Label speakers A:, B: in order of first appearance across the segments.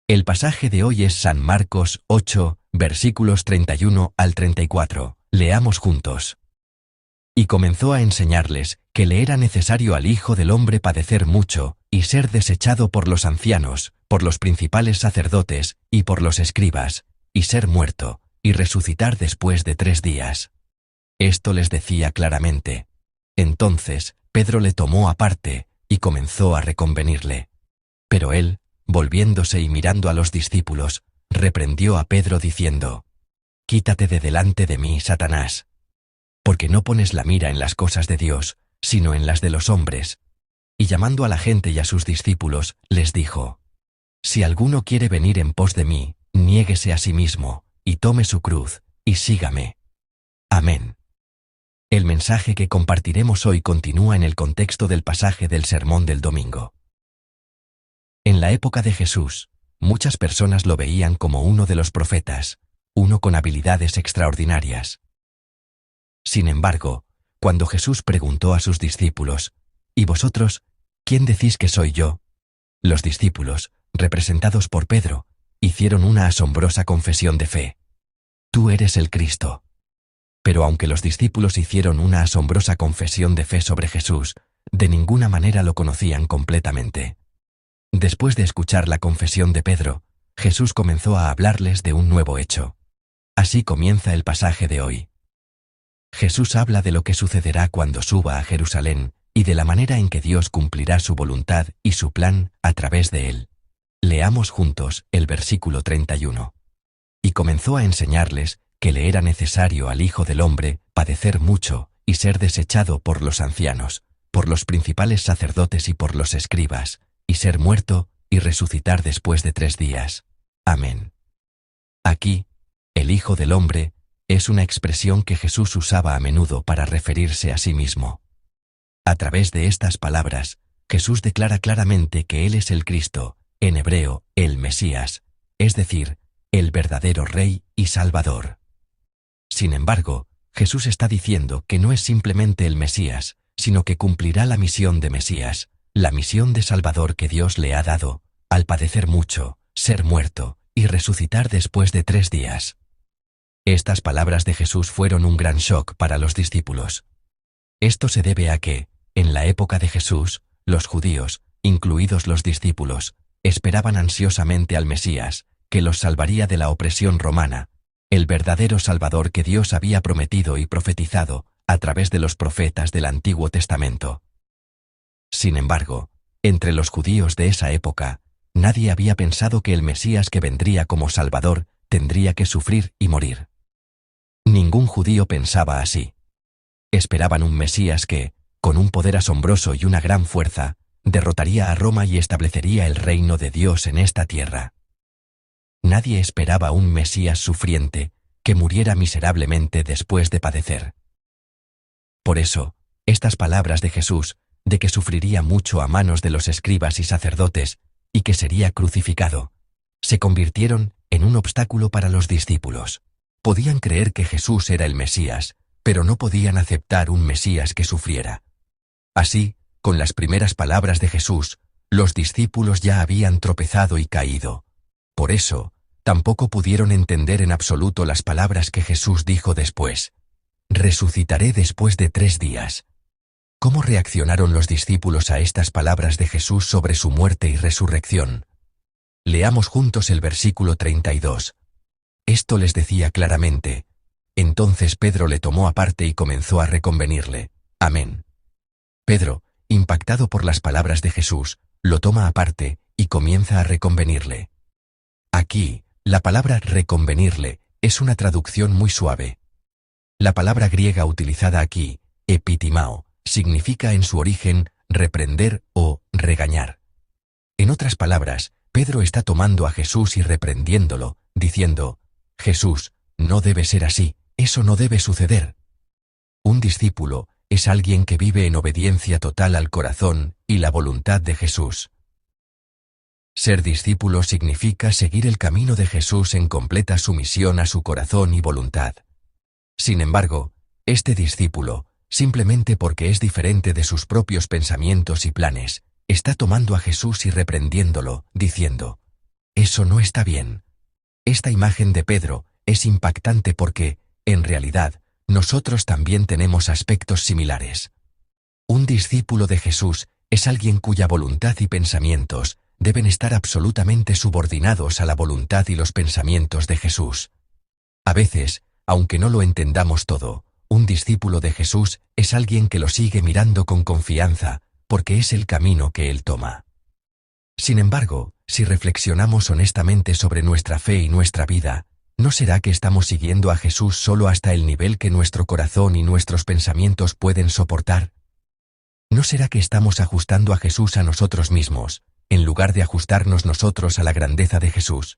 A: El pasaje de hoy es San Marcos 8, versículos 31 al 34. Leamos juntos. Y comenzó a enseñarles que le era necesario al Hijo del Hombre padecer mucho, y ser desechado por los ancianos, por los principales sacerdotes, y por los escribas, y ser muerto, y resucitar después de 3 días. Esto les decía claramente. Entonces, Pedro le tomó aparte, y comenzó a reconvenirle. Pero él, volviéndose y mirando a los discípulos, reprendió a Pedro diciendo: «Quítate de delante de mí, Satanás, porque no pones la mira en las cosas de Dios, sino en las de los hombres». Y llamando a la gente y a sus discípulos, les dijo: «Si alguno quiere venir en pos de mí, niéguese a sí mismo, y tome su cruz, y sígame». Amén. El mensaje que compartiremos hoy continúa en el contexto del pasaje del Sermón del Domingo. En la época de Jesús, muchas personas lo veían como uno de los profetas, uno con habilidades extraordinarias. Sin embargo, cuando Jesús preguntó a sus discípulos: «¿Y vosotros, quién decís que soy yo?», los discípulos, representados por Pedro, hicieron una asombrosa confesión de fe: «Tú eres el Cristo». Pero aunque los discípulos hicieron una asombrosa confesión de fe sobre Jesús, de ninguna manera lo conocían completamente. Después de escuchar la confesión de Pedro, Jesús comenzó a hablarles de un nuevo hecho. Así comienza el pasaje de hoy. Jesús habla de lo que sucederá cuando suba a Jerusalén y de la manera en que Dios cumplirá su voluntad y su plan a través de él. Leamos juntos el versículo 31. Y comenzó a enseñarles que le era necesario al Hijo del Hombre padecer mucho y ser desechado por los ancianos, por los principales sacerdotes y por los escribas, y ser muerto y resucitar después de 3 días. Amén. Aquí, el Hijo del Hombre es una expresión que Jesús usaba a menudo para referirse a sí mismo. A través de estas palabras, Jesús declara claramente que Él es el Cristo, en hebreo, el Mesías, es decir, el verdadero Rey y Salvador. Sin embargo, Jesús está diciendo que no es simplemente el Mesías, sino que cumplirá la misión de Mesías, la misión de Salvador que Dios le ha dado, al padecer mucho, ser muerto y resucitar después de 3 días. Estas palabras de Jesús fueron un gran shock para los discípulos. Esto se debe a que, en la época de Jesús, los judíos, incluidos los discípulos, esperaban ansiosamente al Mesías, que los salvaría de la opresión romana, el verdadero Salvador que Dios había prometido y profetizado a través de los profetas del Antiguo Testamento. Sin embargo, entre los judíos de esa época, nadie había pensado que el Mesías que vendría como Salvador tendría que sufrir y morir. Ningún judío pensaba así. Esperaban un Mesías que, con un poder asombroso y una gran fuerza, derrotaría a Roma y establecería el reino de Dios en esta tierra. Nadie esperaba un Mesías sufriente que muriera miserablemente después de padecer. Por eso, estas palabras de Jesús, de que sufriría mucho a manos de los escribas y sacerdotes, y que sería crucificado, se convirtieron en un obstáculo para los discípulos. Podían creer que Jesús era el Mesías, pero no podían aceptar un Mesías que sufriera. Así, con las primeras palabras de Jesús, los discípulos ya habían tropezado y caído. Por eso, tampoco pudieron entender en absoluto las palabras que Jesús dijo después: «Resucitaré después de 3 días». ¿Cómo reaccionaron los discípulos a estas palabras de Jesús sobre su muerte y resurrección? Leamos juntos el versículo 32. Esto les decía claramente. Entonces Pedro le tomó aparte y comenzó a reconvenirle. Amén. Pedro, impactado por las palabras de Jesús, lo toma aparte y comienza a reconvenirle. Aquí, la palabra reconvenirle es una traducción muy suave. La palabra griega utilizada aquí, epitimao, significa en su origen reprender o regañar. En otras palabras, Pedro está tomando a Jesús y reprendiéndolo, diciendo: «Jesús, no debe ser así, eso no debe suceder». Un discípulo es alguien que vive en obediencia total al corazón y la voluntad de Jesús. Ser discípulo significa seguir el camino de Jesús en completa sumisión a su corazón y voluntad. Sin embargo, este discípulo, simplemente porque es diferente de sus propios pensamientos y planes, está tomando a Jesús y reprendiéndolo, diciendo: Eso no está bien. Esta imagen de Pedro es impactante porque, en realidad, nosotros también tenemos aspectos similares. Un discípulo de Jesús es alguien cuya voluntad y pensamientos deben estar absolutamente subordinados a la voluntad y los pensamientos de Jesús. A veces, aunque no lo entendamos todo, un discípulo de Jesús es alguien que lo sigue mirando con confianza, porque es el camino que él toma. Sin embargo, si reflexionamos honestamente sobre nuestra fe y nuestra vida, ¿no será que estamos siguiendo a Jesús solo hasta el nivel que nuestro corazón y nuestros pensamientos pueden soportar? ¿No será que estamos ajustando a Jesús a nosotros mismos, en lugar de ajustarnos nosotros a la grandeza de Jesús?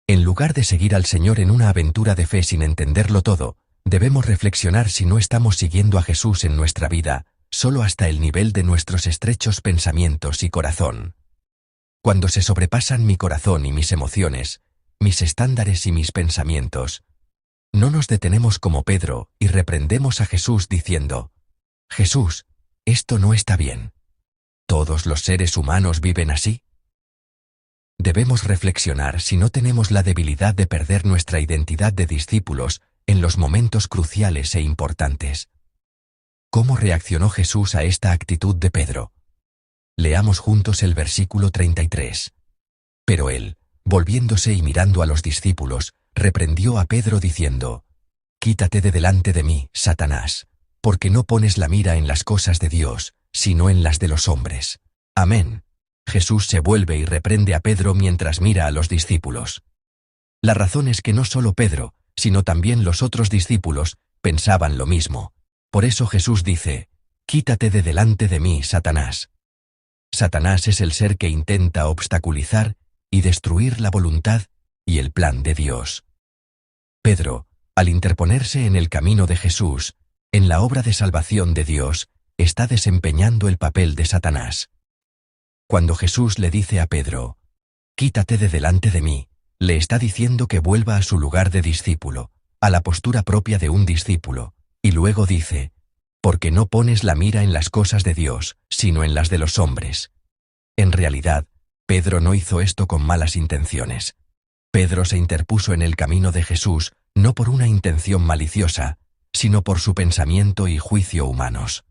A: En lugar de seguir al Señor en una aventura de fe sin entenderlo todo, debemos reflexionar si no estamos siguiendo a Jesús en nuestra vida, solo hasta el nivel de nuestros estrechos pensamientos y corazón. Cuando se sobrepasan mi corazón y mis emociones, mis estándares y mis pensamientos, no nos detenemos como Pedro y reprendemos a Jesús diciendo: Jesús, esto no está bien. ¿Todos los seres humanos viven así? Debemos reflexionar si no tenemos la debilidad de perder nuestra identidad de discípulos en los momentos cruciales e importantes. ¿Cómo reaccionó Jesús a esta actitud de Pedro? Leamos juntos el versículo 33. Pero él, volviéndose y mirando a los discípulos, reprendió a Pedro diciendo: Quítate de delante de mí, Satanás, porque no pones la mira en las cosas de Dios, sino en las de los hombres. Amén. Jesús se vuelve y reprende a Pedro mientras mira a los discípulos. La razón es que no solo Pedro, sino también los otros discípulos, pensaban lo mismo. Por eso Jesús dice: Quítate de delante de mí, Satanás. Satanás es el ser que intenta obstaculizar y destruir la voluntad y el plan de Dios. Pedro, al interponerse en el camino de Jesús, en la obra de salvación de Dios, está desempeñando el papel de Satanás. Cuando Jesús le dice a Pedro: Quítate de delante de mí, le está diciendo que vuelva a su lugar de discípulo, a la postura propia de un discípulo, y luego dice: Porque no pones la mira en las cosas de Dios, sino en las de los hombres. En realidad, Pedro no hizo esto con malas intenciones. Pedro se interpuso en el camino de Jesús no por una intención maliciosa, sino por su pensamiento y juicio humanos.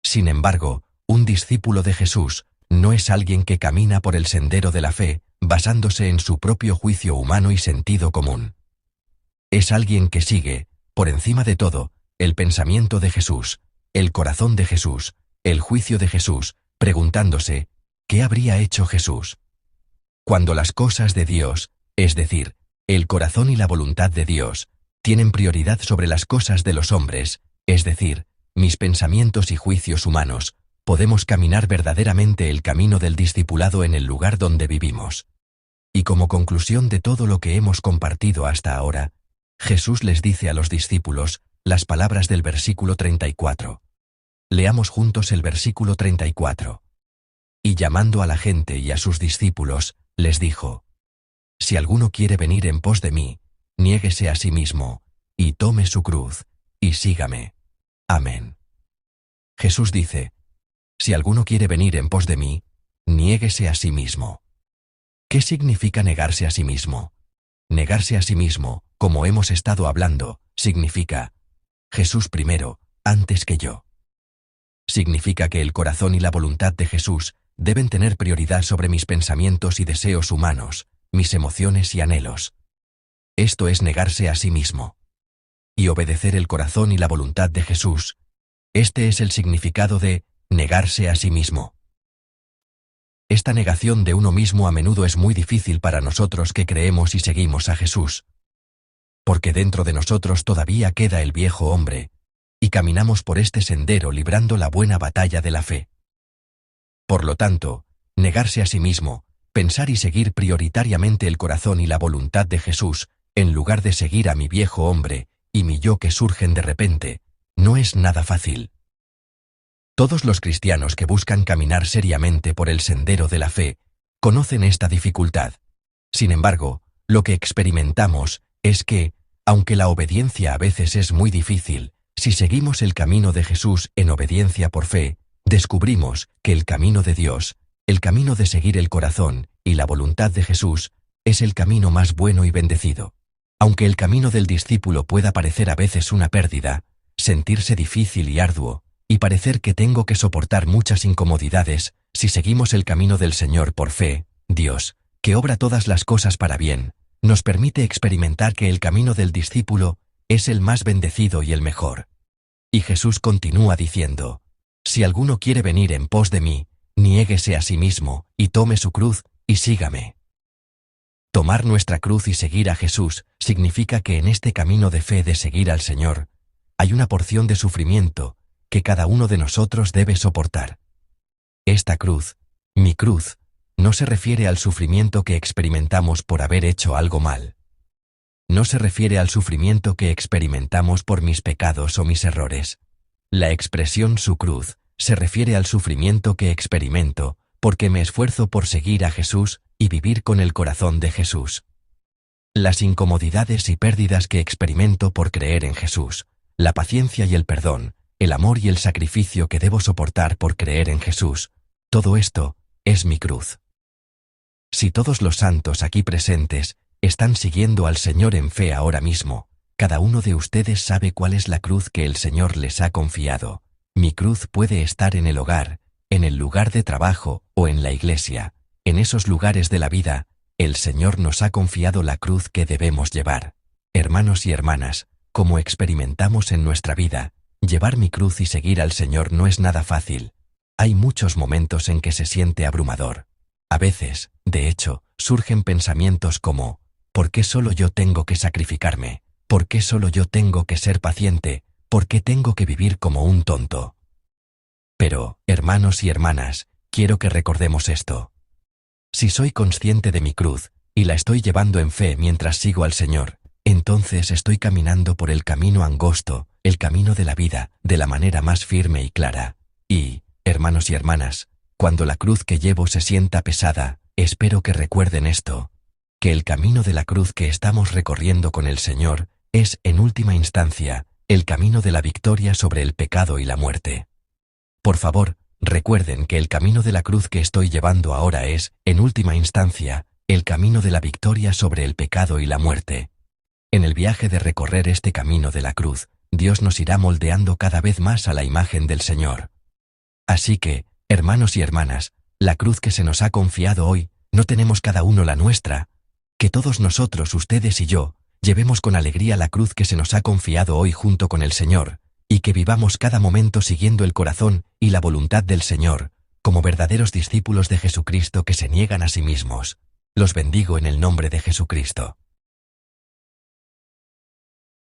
A: Sin embargo, un discípulo de Jesús no es alguien que camina por el sendero de la fe basándose en su propio juicio humano y sentido común. Es alguien que sigue, por encima de todo, el pensamiento de Jesús, el corazón de Jesús, el juicio de Jesús, preguntándose: ¿qué habría hecho Jesús? Cuando las cosas de Dios, es decir, el corazón y la voluntad de Dios, tienen prioridad sobre las cosas de los hombres, es decir, mis pensamientos y juicios humanos, podemos caminar verdaderamente el camino del discipulado en el lugar donde vivimos. Y como conclusión de todo lo que hemos compartido hasta ahora, Jesús les dice a los discípulos las palabras del versículo 34. Leamos juntos el versículo 34. Y llamando a la gente y a sus discípulos, les dijo: Si alguno quiere venir en pos de mí, niéguese a sí mismo, y tome su cruz, y sígame. Amén. Jesús dice: Si alguno quiere venir en pos de mí, niéguese a sí mismo. ¿Qué significa negarse a sí mismo? Negarse a sí mismo, como hemos estado hablando, significa: Jesús primero, antes que yo. Significa que el corazón y la voluntad de Jesús deben tener prioridad sobre mis pensamientos y deseos humanos, mis emociones y anhelos. Esto es negarse a sí mismo. Y obedecer el corazón y la voluntad de Jesús. Este es el significado de negarse a sí mismo. Esta negación de uno mismo a menudo es muy difícil para nosotros que creemos y seguimos a Jesús. Porque dentro de nosotros todavía queda el viejo hombre, y caminamos por este sendero librando la buena batalla de la fe. Por lo tanto, negarse a sí mismo, pensar y seguir prioritariamente el corazón y la voluntad de Jesús, en lugar de seguir a mi viejo hombre y mi yo que surgen de repente, no es nada fácil. Todos los cristianos que buscan caminar seriamente por el sendero de la fe, conocen esta dificultad. Sin embargo, lo que experimentamos es que, aunque la obediencia a veces es muy difícil, si seguimos el camino de Jesús en obediencia por fe, descubrimos que el camino de Dios El camino de seguir el corazón y la voluntad de Jesús es el camino más bueno y bendecido. Aunque el camino del discípulo pueda parecer a veces una pérdida, sentirse difícil y arduo, y parecer que tengo que soportar muchas incomodidades, si seguimos el camino del Señor por fe, Dios, que obra todas las cosas para bien, nos permite experimentar que el camino del discípulo es el más bendecido y el mejor. Y Jesús continúa diciendo: si alguno quiere venir en pos de mí, niéguese a sí mismo, y tome su cruz, y sígame. Tomar nuestra cruz y seguir a Jesús significa que en este camino de fe de seguir al Señor, hay una porción de sufrimiento que cada uno de nosotros debe soportar. Esta cruz, mi cruz, no se refiere al sufrimiento que experimentamos por haber hecho algo mal. No se refiere al sufrimiento que experimentamos por mis pecados o mis errores. La expresión su cruz se refiere al sufrimiento que experimento porque me esfuerzo por seguir a Jesús y vivir con el corazón de Jesús. Las incomodidades y pérdidas que experimento por creer en Jesús, la paciencia y el perdón, el amor y el sacrificio que debo soportar por creer en Jesús, todo esto es mi cruz. Si todos los santos aquí presentes están siguiendo al Señor en fe ahora mismo, cada uno de ustedes sabe cuál es la cruz que el Señor les ha confiado. Mi cruz puede estar en el hogar, en el lugar de trabajo o en la iglesia. En esos lugares de la vida, el Señor nos ha confiado la cruz que debemos llevar. Hermanos y hermanas, como experimentamos en nuestra vida, llevar mi cruz y seguir al Señor no es nada fácil. Hay muchos momentos en que se siente abrumador. A veces, de hecho, surgen pensamientos como: ¿por qué solo yo tengo que sacrificarme? ¿Por qué solo yo tengo que ser paciente? ¿Por qué tengo que vivir como un tonto? Pero, hermanos y hermanas, quiero que recordemos esto. Si soy consciente de mi cruz, y la estoy llevando en fe mientras sigo al Señor, entonces estoy caminando por el camino angosto, el camino de la vida, de la manera más firme y clara. Y, hermanos y hermanas, cuando la cruz que llevo se sienta pesada, espero que recuerden esto, que el camino de la cruz que estamos recorriendo con el Señor es, en última instancia, el camino de la victoria sobre el pecado y la muerte. Por favor, recuerden que el camino de la cruz que estoy llevando ahora es, en última instancia, el camino de la victoria sobre el pecado y la muerte. En el viaje de recorrer este camino de la cruz, Dios nos irá moldeando cada vez más a la imagen del Señor. Así que, hermanos y hermanas, la cruz que se nos ha confiado hoy, no tenemos cada uno la nuestra. Que todos nosotros, ustedes y yo, llevemos con alegría la cruz que se nos ha confiado hoy junto con el Señor, y que vivamos cada momento siguiendo el corazón y la voluntad del Señor, como verdaderos discípulos de Jesucristo que se niegan a sí mismos. Los bendigo en el nombre de Jesucristo.